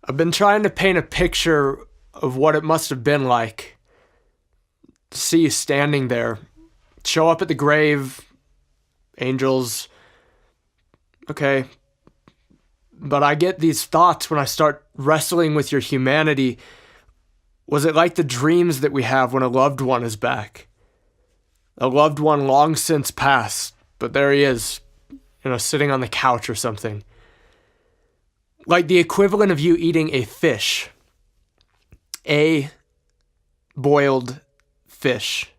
I've been trying to paint a picture of what it must have been like to see you standing there, show up at the grave, angels. Okay. But I get these thoughts when I start wrestling with your humanity. Was it like the dreams that we have when a loved one is back? A loved one long since passed, but there he is, sitting on the couch or something. Like the equivalent of you eating a fish. A boiled fish.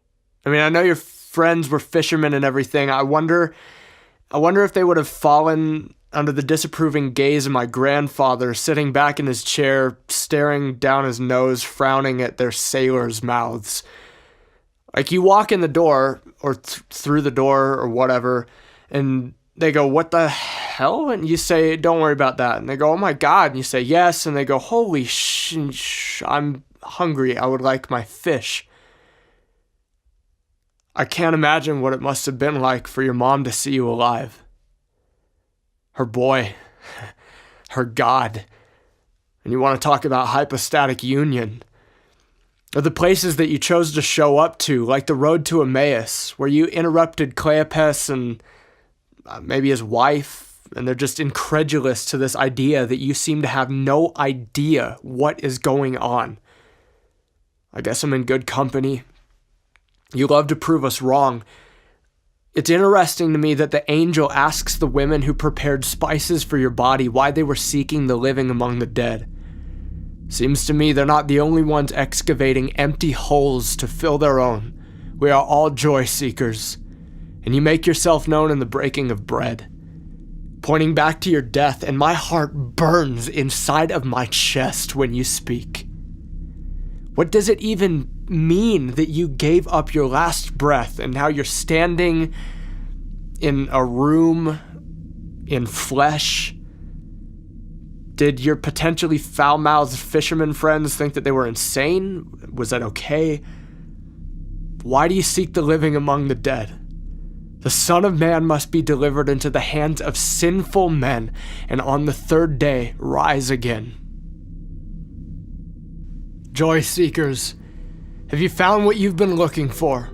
I mean, I know your friends were fishermen and everything. I wonder if they would have fallen under the disapproving gaze of my grandfather sitting back in his chair, staring down his nose, frowning at their sailors' mouths. Like you walk in the door or through the door or whatever, and they go, "What the hell?" And you say, "Don't worry about that." And they go, "Oh my God." And you say, "Yes." And they go, "Holy I'm hungry. I would like my fish." I can't imagine what it must have been like for your mom to see you alive. Her boy, her God. And you want to talk about hypostatic union. Or the places that you chose to show up to, like the road to Emmaus, where you interrupted Cleopas and maybe his wife, and they're just incredulous to this idea that you seem to have no idea what is going on. I guess I'm in good company. You love to prove us wrong. It's interesting to me that the angel asks the women who prepared spices for your body why they were seeking the living among the dead. Seems to me they're not the only ones excavating empty holes to fill their own. We are all joy seekers. And you make yourself known in the breaking of bread, pointing back to your death, and my heart burns inside of my chest when you speak. What does it even mean that you gave up your last breath and now you're standing in a room in flesh? Did your potentially foul-mouthed fisherman friends think that they were insane? Was that okay? Why do you seek the living among the dead? The Son of Man must be delivered into the hands of sinful men, and on the third day rise again. Joy seekers, have you found what you've been looking for?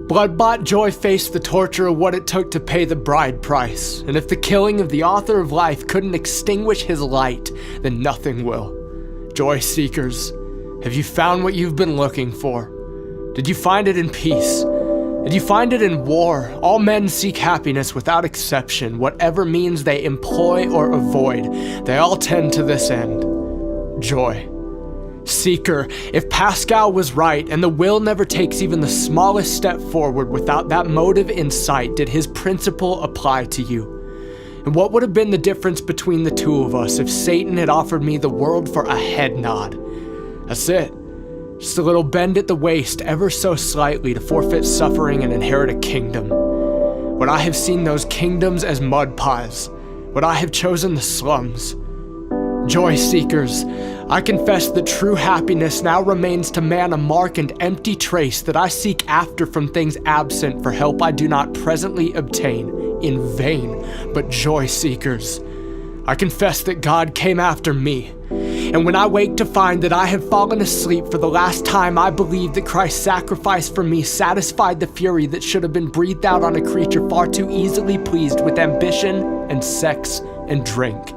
Blood-bought joy faced the torture of what it took to pay the bride price, and if the killing of the author of life couldn't extinguish his light, then nothing will. Joy seekers, have you found what you've been looking for? Did you find it in peace? Did you find it in war? All men seek happiness without exception, whatever means they employ or avoid. They all tend to this end. Joy. Seeker, if Pascal was right and the will never takes even the smallest step forward without that motive in sight, did his principle apply to you? And what would have been the difference between the two of us if Satan had offered me the world for a head nod? That's it. Just a little bend at the waist ever so slightly to forfeit suffering and inherit a kingdom. Would I have seen those kingdoms as mud pies? Would I have chosen the slums? Joy seekers, I confess that true happiness now remains to man a mark and empty trace that I seek after from things absent for help I do not presently obtain in vain. But joy seekers, I confess that God came after me. And when I wake to find that I have fallen asleep for the last time, I believe that Christ's sacrifice for me satisfied the fury that should have been breathed out on a creature far too easily pleased with ambition and sex and drink.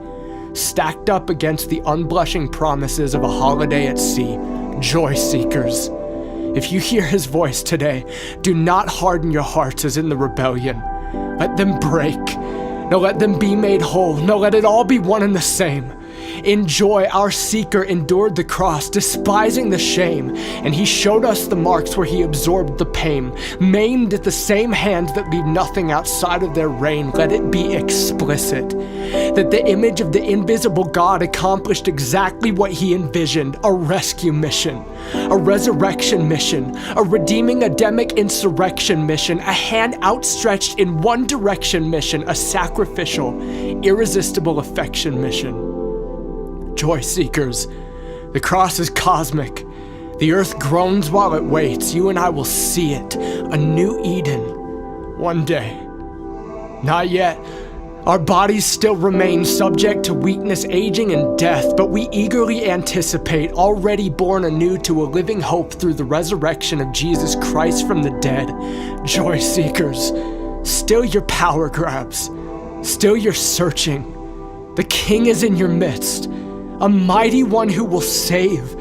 Stacked up against the unblushing promises of a holiday at sea, joy seekers. If you hear his voice today, do not harden your hearts as in the rebellion. Let them break. No, let them be made whole. No, let it all be one and the same. In joy, our seeker endured the cross, despising the shame, and he showed us the marks where he absorbed the pain. Maimed at the same hands that leave nothing outside of their reign, let it be explicit that the image of the invisible God accomplished exactly what he envisioned: a rescue mission, a resurrection mission, a redeeming Adamic insurrection mission, a hand outstretched in one direction mission, a sacrificial, irresistible affection mission. Joy seekers, the cross is cosmic. The earth groans while it waits. You and I will see it, a new Eden, one day. Not yet. Our bodies still remain subject to weakness, aging, and death, but we eagerly anticipate, already born anew to a living hope through the resurrection of Jesus Christ from the dead. Joy seekers, still your power grabs, still you're searching. The King is in your midst, a mighty one who will save.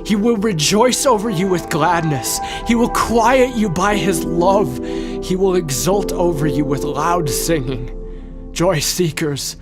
He will rejoice over you with gladness. He will quiet you by his love. He will exult over you with loud singing. Joy seekers,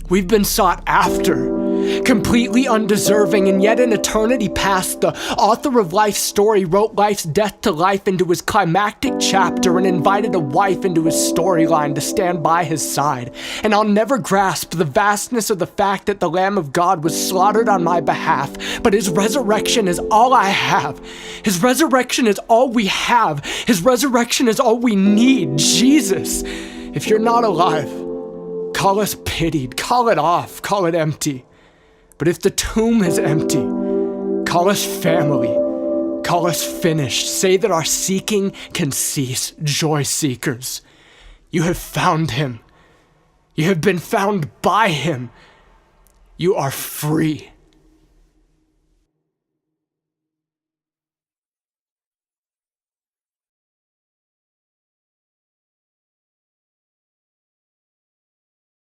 we've been sought after, completely undeserving, and yet in eternity past, the author of life's story wrote life's death to life into his climactic chapter and invited a wife into his storyline to stand by his side. And I'll never grasp the vastness of the fact that the Lamb of God was slaughtered on my behalf, but his resurrection is all I have. His resurrection is all we have. His resurrection is all we need. Jesus. If you're not alive, call us pitied, call it off, call it empty. But if the tomb is empty, call us family, call us finished. Say that our seeking can cease. Joy seekers, you have found him. You have been found by him. You are free.